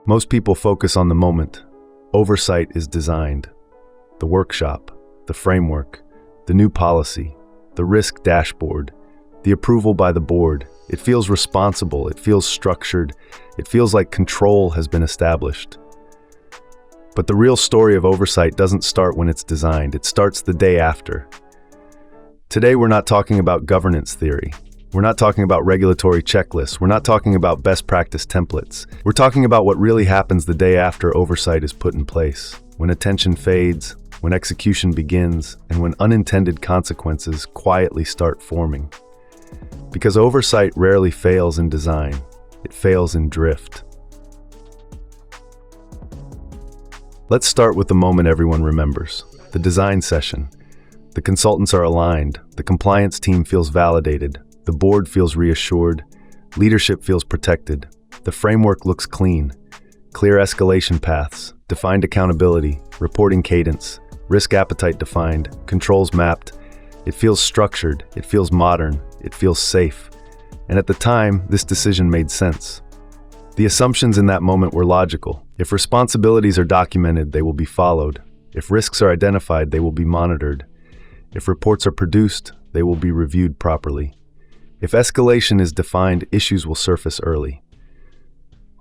Most people focus on the moment. Oversight is designed. The workshop, the framework, the new policy, the risk dashboard, the approval by the board. It feels responsible, it feels structured, it feels like control has been established. But the real story of oversight doesn't start when it's designed, it starts the day after. Today we're not talking about governance theory. We're not talking about regulatory checklists. We're not talking about best practice templates. We're talking about what really happens the day after oversight is put in place, when attention fades, when execution begins, and when unintended consequences quietly start forming. Because oversight rarely fails in design, it fails in drift. Let's start with the moment everyone remembers, the design session. The consultants are aligned, the compliance team feels validated, the board feels reassured, leadership feels protected, the framework looks clean, clear escalation paths, defined accountability, reporting cadence, risk appetite defined, controls mapped. It feels structured, it feels modern, it feels safe. And at the time, this decision made sense. The assumptions in that moment were logical. If responsibilities are documented, they will be followed. If risks are identified, they will be monitored. If reports are produced, they will be reviewed properly. If escalation is defined, issues will surface early.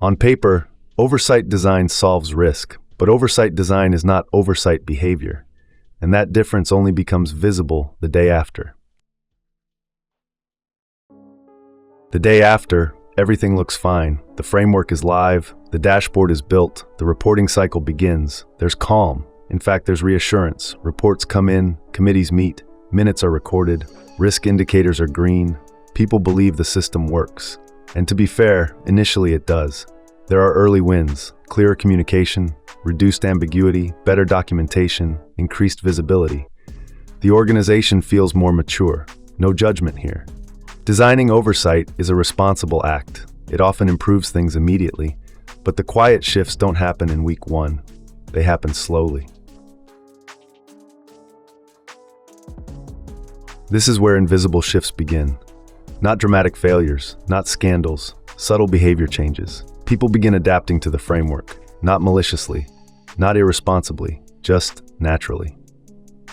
On paper, oversight design solves risk, but oversight design is not oversight behavior, and that difference only becomes visible the day after. The day after, everything looks fine. The framework is live, the dashboard is built, the reporting cycle begins. There's calm. In fact, there's reassurance. Reports come in, committees meet, minutes are recorded, risk indicators are green. People believe the system works. And to be fair, initially it does. There are early wins, clearer communication, reduced ambiguity, better documentation, increased visibility. The organization feels more mature. No judgment here. Designing oversight is a responsible act. It often improves things immediately, but the quiet shifts don't happen in week one. They happen slowly. This is where invisible shifts begin. Not dramatic failures, not scandals, subtle behavior changes. People begin adapting to the framework, not maliciously, not irresponsibly, just naturally.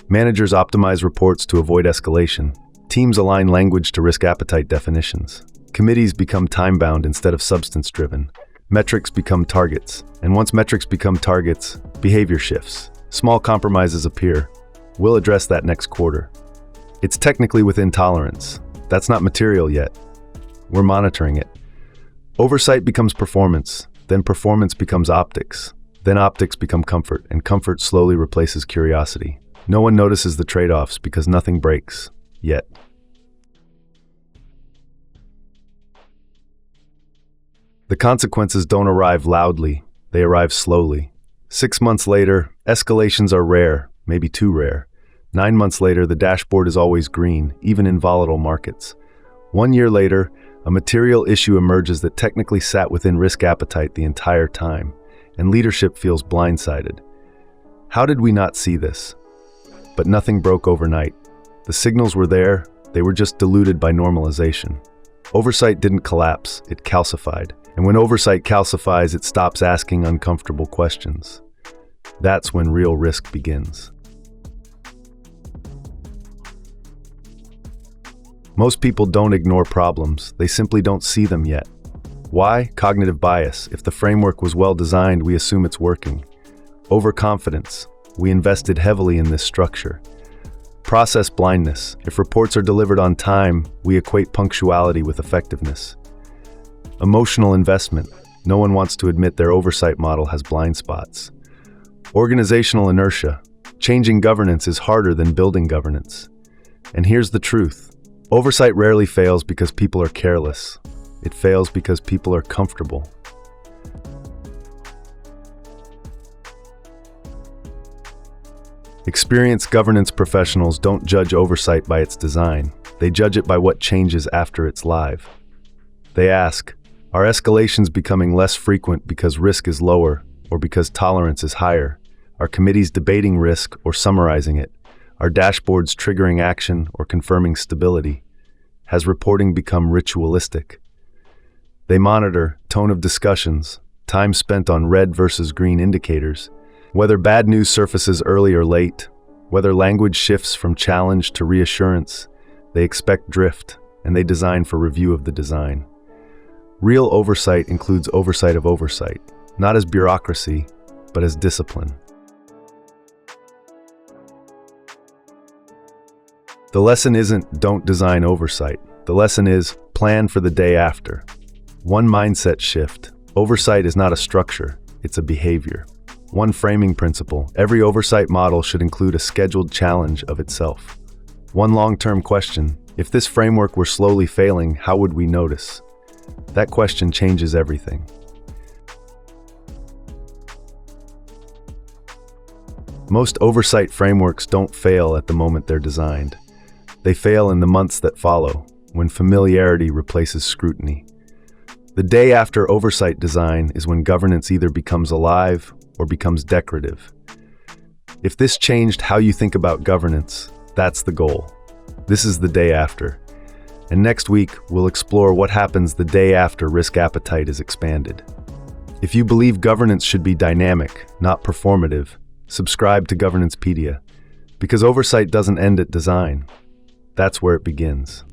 Managers optimize reports to avoid escalation. Teams align language to risk appetite definitions. Committees become time-bound instead of substance-driven. Metrics become targets. And once metrics become targets, behavior shifts. Small compromises appear. We'll address that next quarter. It's technically within tolerance. That's not material yet. We're monitoring it. Oversight becomes performance, then performance becomes optics, then optics become comfort, and comfort slowly replaces curiosity. No one notices the trade-offs because nothing breaks, yet. The consequences don't arrive loudly, they arrive slowly. 6 months later, escalations are rare, maybe too rare. 9 months later, the dashboard is always green, even in volatile markets. 1 year later, a material issue emerges that technically sat within risk appetite the entire time, and leadership feels blindsided. How did we not see this? But nothing broke overnight. The signals were there, they were just diluted by normalization. Oversight didn't collapse, it calcified. And when oversight calcifies, it stops asking uncomfortable questions. That's when real risk begins. Most people don't ignore problems, they simply don't see them yet. Why? Cognitive bias. If the framework was well designed, we assume it's working. Overconfidence. We invested heavily in this structure. Process blindness. If reports are delivered on time, we equate punctuality with effectiveness. Emotional investment. No one wants to admit their oversight model has blind spots. Organizational inertia. Changing governance is harder than building governance. And here's the truth. Oversight rarely fails because people are careless. It fails because people are comfortable. Experienced governance professionals don't judge oversight by its design. They judge it by what changes after it's live. They ask, are escalations becoming less frequent because risk is lower or because tolerance is higher? Are committees debating risk or summarizing it? Are dashboards triggering action or confirming stability? Has reporting become ritualistic? They monitor tone of discussions, time spent on red versus green indicators, whether bad news surfaces early or late, whether language shifts from challenge to reassurance. They expect drift, and they design for review of the design. Real oversight includes oversight of oversight, not as bureaucracy, but as discipline. The lesson isn't don't design oversight. The lesson is plan for the day after. One mindset shift. Oversight is not a structure, it's a behavior. One framing principle. Every oversight model should include a scheduled challenge of itself. One long-term question. If this framework were slowly failing, how would we notice? That question changes everything. Most oversight frameworks don't fail at the moment they're designed. They fail in the months that follow, when familiarity replaces scrutiny. The day after oversight design is when governance either becomes alive or becomes decorative. If this changed how you think about governance, that's the goal. This is the day after. And next week, we'll explore what happens the day after risk appetite is expanded. If you believe governance should be dynamic, not performative, subscribe to Governancepedia, because oversight doesn't end at design. That's where it begins.